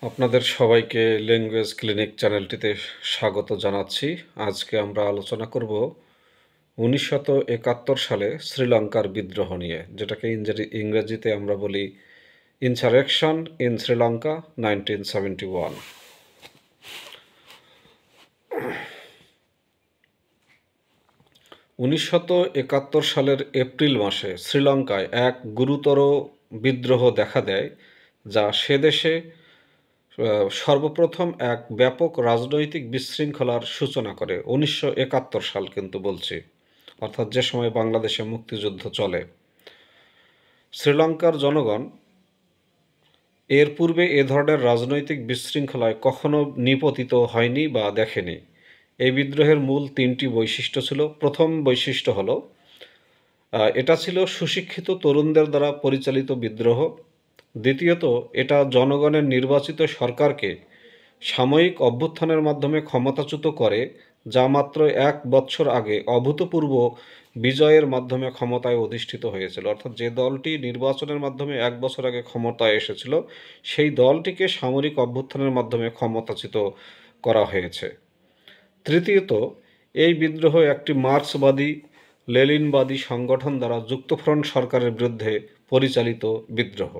আপনাদের সবাইকে language clinic চ্যানেলটিতে স্বাগত জানাচ্ছি। আজকে আমরা আলোচনা করব 1971 সালে শ্রীলঙ্কার বিদ্রোহ নিয়ে, যেটাকে ইংরেজিতে আমরা বলি ইনসারেকশন ইন শ্রীলঙ্কা 1971। 1971 সালের এপ্রিল মাসে শ্রীলঙ্কায় এক গুরুতর বিদ্রোহ দেখা দেয়, যা সে দেশে সর্বপ্রথম এক ব্যাপক রাজনৈতিক বিশৃঙ্খলার সূচনা করে। 1971 সাল কিন্তু বলছি, অর্থাৎ যে সময় বাংলাদেশে মুক্তিযুদ্ধ চলে। শ্রীলঙ্কার জনগণ এর পূর্বে এ ধরনের রাজনৈতিক বিশৃঙ্খলায় কখনো নিপতিত হয়নি বা দেখেনি। এই বিদ্রোহের মূল তিনটি বৈশিষ্ট্য ছিল। প্রথম বৈশিষ্ট্য হলো এটা ছিল সুশিক্ষিত তরুণদের দ্বারা পরিচালিত বিদ্রোহ। দ্বিতীয়ত, এটা জনগণের নির্বাচিত সরকারকে সাময়িক অভ্যুত্থানের মাধ্যমে ক্ষমতাচ্যুত করে, যা মাত্র 1 বছর আগে অভূতপূর্ব বিজয়ের মাধ্যমে ক্ষমতায় অধিষ্ঠিত হয়েছিল। অর্থাৎ যে দলটি নির্বাচনের মাধ্যমে 1 বছর আগে ক্ষমতায় এসেছিল, সেই দলটিকে সামরিক অভ্যুত্থানের মাধ্যমে ক্ষমতাচ্যুত করা হয়েছে। তৃতীয়ত, এই বিদ্রোহ একটি মার্ক্সবাদী লেনিনবাদী সংগঠন দ্বারা যুক্তফ্রন্ট সরকারের বিরুদ্ধে পরিচালিত বিদ্রোহ।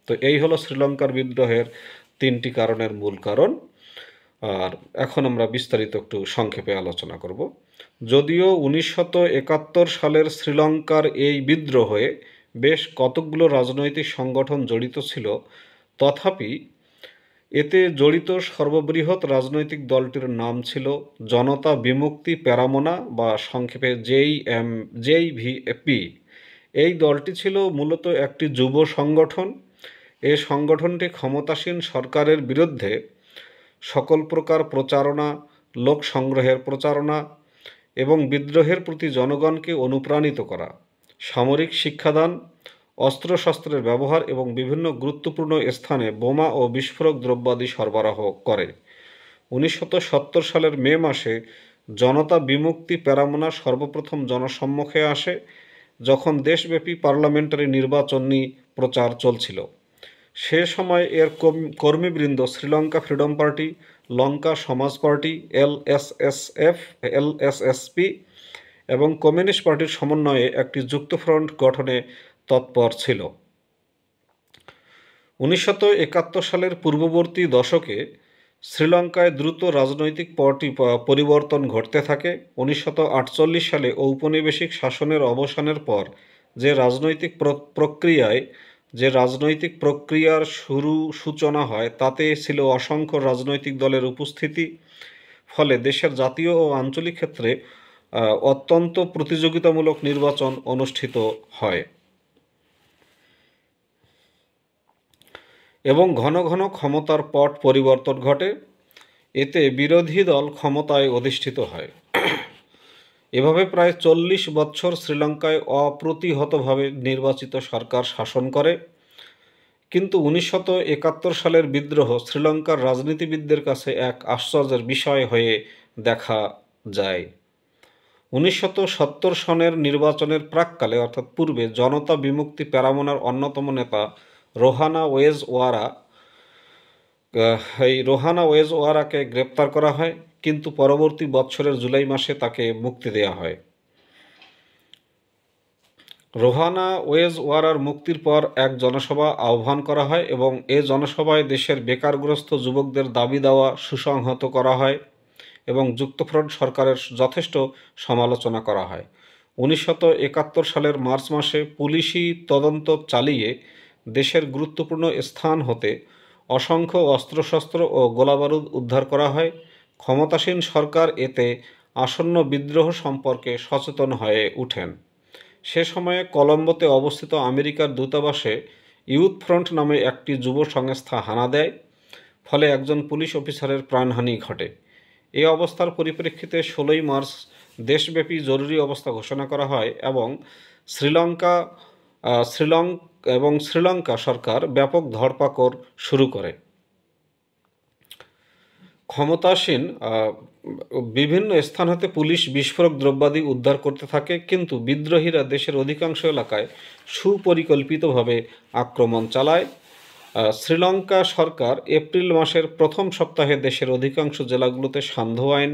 তো এই হলো শ্রীলঙ্কার বিদ্রোহের তিনটি কারণের মূল কারণ। আর এখন আমরা বিস্তারিত একটু সংক্ষেপে আলোচনা করব। যদিও 1971 সালের শ্রীলঙ্কার এই বিদ্রোহে বেশ কতকগুলো রাজনৈতিক সংগঠন জড়িত ছিল, তথাপি এতে জড়িত সর্ববৃহৎ রাজনৈতিক দলটির নাম ছিল জনতা বিমুক্তি পেরামোনা, বা সংক্ষেপে জেইভিপি। এই দলটি ছিল মূলত একটি যুব সংগঠন। এই সংগঠনটি ক্ষমতাসীন সরকারের বিরুদ্ধে সকল প্রকার প্রচারণা, লোক সংগ্রহের প্রচারণা এবং বিদ্রোহের প্রতি জনগণকে অনুপ্রাণিত করা, সামরিক শিক্ষাদান, অস্ত্রশস্ত্রের ব্যবহার এবং বিভিন্ন গুরুত্বপূর্ণ স্থানে বোমা ও বিস্ফোরক দ্রব্যাদি সরবরাহ করে। 1970 সালের মে মাসে জনতা বিমুক্তি পেরামোনা সর্বপ্রথম জনসম্মুখে আসে, যখন দেশব্যাপী পার্লামেন্টারি নির্বাচনী প্রচার চলছিল। সে সময় এর কর্মীবৃন্দ শ্রীলঙ্কা ফ্রিডম পার্টি, লঙ্কা সমাজ পার্টি, এলএসএসপি এবং কমিউনিস্ট পার্টির সমন্বয়ে একটি যুক্তফ্রন্ট গঠনে তৎপর ছিল। 1971 সালের পূর্ববর্তী দশকে শ্রীলঙ্কায় দ্রুত রাজনৈতিক পরিবর্তন ঘটতে থাকে। 1948 সালে ঔপনিবেশিক শাসনের অবসানের পর যে রাজনৈতিক প্রক্রিয়ার সূচনা হয়, তাতে ছিল অসংখ্য রাজনৈতিক দলের উপস্থিতি। ফলে দেশের জাতীয় ও আঞ্চলিক ক্ষেত্রে অত্যন্ত প্রতিযোগিতামূলক নির্বাচন অনুষ্ঠিত হয় এবং ঘন ঘন ক্ষমতার পট পরিবর্তন ঘটে। এতে বিরোধী দল ক্ষমতায় অধিষ্ঠিত হয়। এভাবে প্রায় 40 বছর শ্রীলঙ্কায় অপ্রতিহতভাবে নির্বাচিত সরকার শাসন করে। কিন্তু 1971 সালের বিদ্রোহ শ্রীলঙ্কার রাজনীতিবিদদের কাছে এক আশ্চর্যের বিষয় হয়ে দেখা যায়। 1970 সনের নির্বাচনের প্রাক্কালে, অর্থাৎ পূর্বে, জনতা বিমুক্তি পেরামোনার অন্যতম নেতা রোহানা ওয়েজ ওয়ারাকে গ্রেপ্তার করা হয়, কিন্তু পরবর্তী বছরের জুলাই মাসে তাকে মুক্তি দেওয়া হয়। রোহানা ওয়েজ ওয়ারার মুক্তির পর এক জনসভা আহ্বান করা হয় এবং এ জনসভায় দেশের বেকারগ্রস্ত যুবকদের দাবি দাওয়া সুসংহত করা হয় এবং যুক্তফ্রন্ট সরকারের যথেষ্ট সমালোচনা করা হয়। 1971 সালের মার্চ মাসে পুলিশি তদন্ত চালিয়ে দেশের গুরুত্বপূর্ণ স্থান হতে অসংখ্য অস্ত্রশস্ত্র ও গোলাবারুদ উদ্ধার করা হয়। ক্ষমতাসীন সরকার এতে আসন্ন বিদ্রোহ সম্পর্কে সচেতন হয়ে ওঠেন। সে সময়ে কলম্বোতে অবস্থিত আমেরিকার দূতাবাসে ইউথ ফ্রন্ট নামে একটি যুব সংস্থা হানা দেয়, ফলে একজন পুলিশ অফিসারের প্রাণহানি ঘটে। এই অবস্থার পরিপ্রেক্ষিতে 16 মার্চ দেশব্যাপী জরুরি অবস্থা ঘোষণা করা হয় এবং শ্রীলঙ্কা সরকার ব্যাপক ধরপাকড় শুরু করে। ক্ষমতাসীন বিভিন্ন স্থান হতে পুলিশ বিস্ফোরক দ্রব্যাদি উদ্ধার করতে থাকে, কিন্তু বিদ্রোহীরা দেশের অধিকাংশ এলাকায় সুপরিকল্পিতভাবে আক্রমণ চালায়। শ্রীলঙ্কা সরকার এপ্রিল মাসের প্রথম সপ্তাহে দেশের অধিকাংশ জেলাগুলোতে সান্ধ্য আইন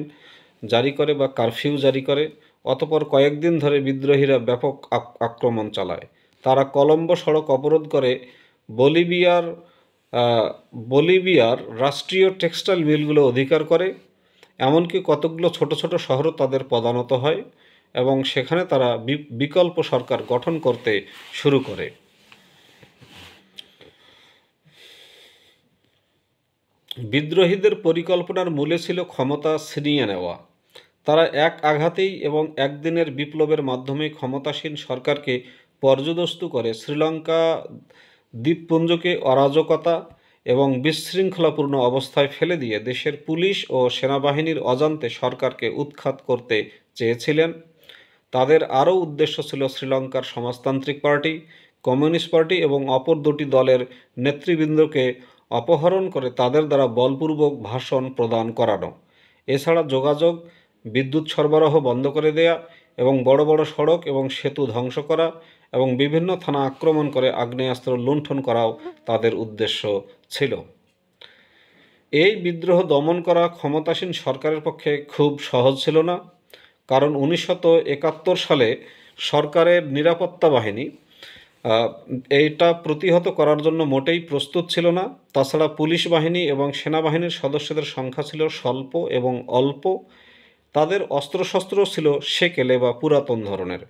জারি করে বা কারফিউ জারি করে। অতঃপর কয়েকদিন ধরে বিদ্রোহীরা ব্যাপক আক্রমণ চালায়। তারা কলম্বো সড়ক অবরোধ করে বলিভিয়ার বলিভিয়ার রাষ্ট্রীয় টেক্সটাইল মিলগুলো অধিকার করে। এমনকি কতকগুলো ছোট ছোট শহরও তাদের পদানত হয় এবং সেখানে তারা বিকল্প সরকার গঠন করতে শুরু করে। বিদ্রোহীদের পরিকল্পনার মূলে ছিল ক্ষমতা ছিনিয়ে নেওয়া। তারা এক আঘাতেই এবং একদিনের বিপ্লবের মাধ্যমে ক্ষমতাসীন সরকারকে পর্যুদস্তু করে শ্রীলঙ্কা দ্বীপপুঞ্জকে অরাজকতা এবং বিশৃঙ্খলাপূর্ণ অবস্থায় ফেলে দিয়ে দেশের পুলিশ ও সেনাবাহিনীর অজান্তে সরকারকে উৎখাত করতে চেয়েছিলেন। তাদের আরও উদ্দেশ্য ছিল শ্রীলঙ্কার সমাজতান্ত্রিক পার্টি, কমিউনিস্ট পার্টি এবং অপর দুটি দলের নেতৃবৃন্দকে অপহরণ করে তাদের দ্বারা বলপূর্বক ভাষণ প্রদান করানো। এছাড়া যোগাযোগ, বিদ্যুৎ সরবরাহ বন্ধ করে দেয়া এবং বড় বড় সড়ক এবং সেতু ধ্বংস করা এবং বিভিন্ন থানা আক্রমণ করে আগ্নেয়াস্ত্র লুণ্ঠন করাও তাদের উদ্দেশ্য ছিল। এই বিদ্রোহ দমন করা ক্ষমতাসীন সরকারের পক্ষে খুব সহজ ছিল না, কারণ 1971 সালে সরকারের নিরাপত্তা বাহিনী এইটা প্রতিহত করার জন্য মোটেই প্রস্তুত ছিল না। তাছাড়া পুলিশ বাহিনী এবং সেনাবাহিনীর সদস্যদের সংখ্যা ছিল স্বল্প এবং অল্প। তাদের অস্ত্রশস্ত্র ছিল সেকেলে বা পুরাতন ধরনের।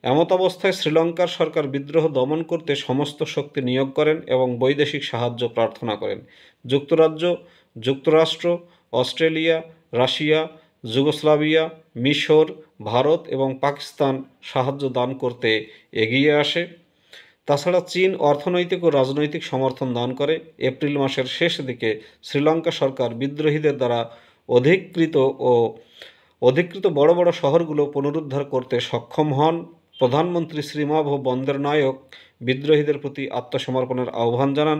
এমতাবস্থায় শ্রীলঙ্কার সরকার বিদ্রোহ দমন করতে সমস্ত শক্তি নিয়োগ করেন এবং বৈদেশিক সাহায্য প্রার্থনা করেন। যুক্তরাজ্য, যুক্তরাষ্ট্র, অস্ট্রেলিয়া, রাশিয়া, যুগোস্লাভিয়া, মিশর, ভারত এবং পাকিস্তান সাহায্য দান করতে এগিয়ে আসে। তাছাড়া চীন অর্থনৈতিক ও রাজনৈতিক সমর্থন দান করে। এপ্রিল মাসের শেষ দিকে শ্রীলঙ্কা সরকার বিদ্রোহীদের দ্বারা অধিকৃত বড় বড় শহরগুলো পুনরুদ্ধার করতে সক্ষম হন। প্রধানমন্ত্রী শ্রীমাভো বন্দ্যোপাধ্যায় বিদ্রোহীদের প্রতি আত্মসমর্পণের আহ্বান জানান।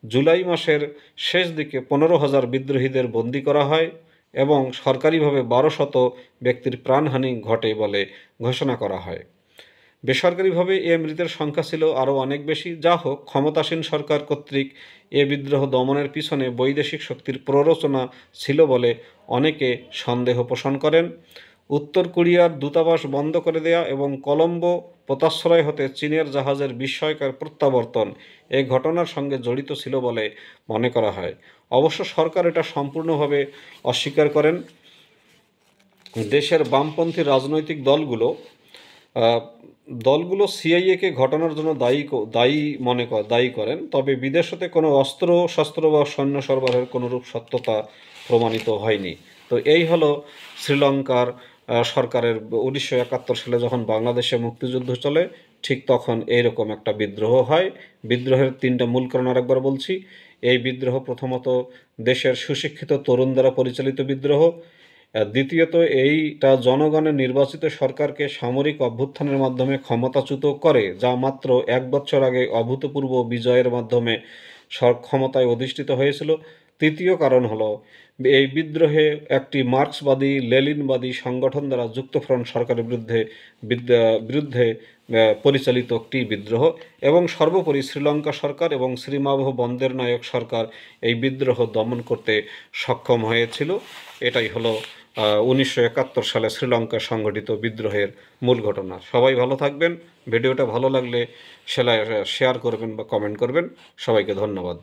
জুলাই মাসের শেষ দিকে 15,000 বিদ্রোহীদের বন্দী করা হয় এবং সরকারিভাবে 1200 ব্যক্তির প্রাণহানি ঘটে বলে ঘোষণা করা হয়। বেসরকারিভাবে এ মৃতের সংখ্যা ছিল আরও অনেক বেশি। যা হোক, ক্ষমতাসীন সরকার কর্তৃক এ বিদ্রোহ দমনের পিছনে বৈদেশিক শক্তির প্ররোচনা ছিল বলে অনেকে সন্দেহ পোষণ করেন। উত্তর কোরিয়ার দূতাবাস বন্ধ করে দেয়া এবং কলম্বো পোতাশ্রয় হতে চীনের জাহাজের বিস্ময়কর প্রত্যাবর্তন এই ঘটনার সঙ্গে জড়িত ছিল বলে মনে করা হয়। অবশ্য সরকার এটা সম্পূর্ণভাবে অস্বীকার করেন। দেশের বামপন্থী রাজনৈতিক দলগুলো সিআইএকে ঘটনার জন্য দায়ী করেন, তবে বিদেশ হতে কোনো অস্ত্রশস্ত্র বা সৈন্য সরবরাহের কোনোরূপ সত্যতা প্রমাণিত হয়নি। তো এই হলো শ্রীলঙ্কার সরকারের 1971 সালে যখন বাংলাদেশে মুক্তিযুদ্ধ চলে, ঠিক তখন এইরকম একটা বিদ্রোহ হয়। বিদ্রোহের 3টা মূল কারণ আরেকবার বলছি। এই বিদ্রোহ প্রথমত দেশের সুশিক্ষিত তরুণ দ্বারা পরিচালিত বিদ্রোহ। দ্বিতীয়ত এইটা জনগণের নির্বাচিত সরকারকে সামরিক অভ্যুত্থানের মাধ্যমে ক্ষমতাচ্যুত করে, যা মাত্র 1 বছর আগে অভূতপূর্ব বিজয়ের মাধ্যমে ক্ষমতায় অধিষ্ঠিত হয়েছিল। তৃতীয় কারণ হলো এই বিদ্রোহে একটি মার্ক্সবাদী লেনিনবাদী সংগঠন দ্বারা যুক্তফ্রন্ট সরকারের বিরুদ্ধে পরিচালিত একটি বিদ্রোহ। এবং সর্বোপরি শ্রীলঙ্কা সরকার এবং শ্রীমাভো বন্দ্যোপাধ্যায় সরকার এই বিদ্রোহ দমন করতে সক্ষম হয়েছিল। এটাই হলো 1971 সালে শ্রীলঙ্কায় সংঘটিত বিদ্রোহের মূল ঘটনা। সবাই ভালো থাকবেন। ভিডিওটা ভালো লাগলে শেয়ার করবেন বা কমেন্ট করবেন। সবাইকে ধন্যবাদ।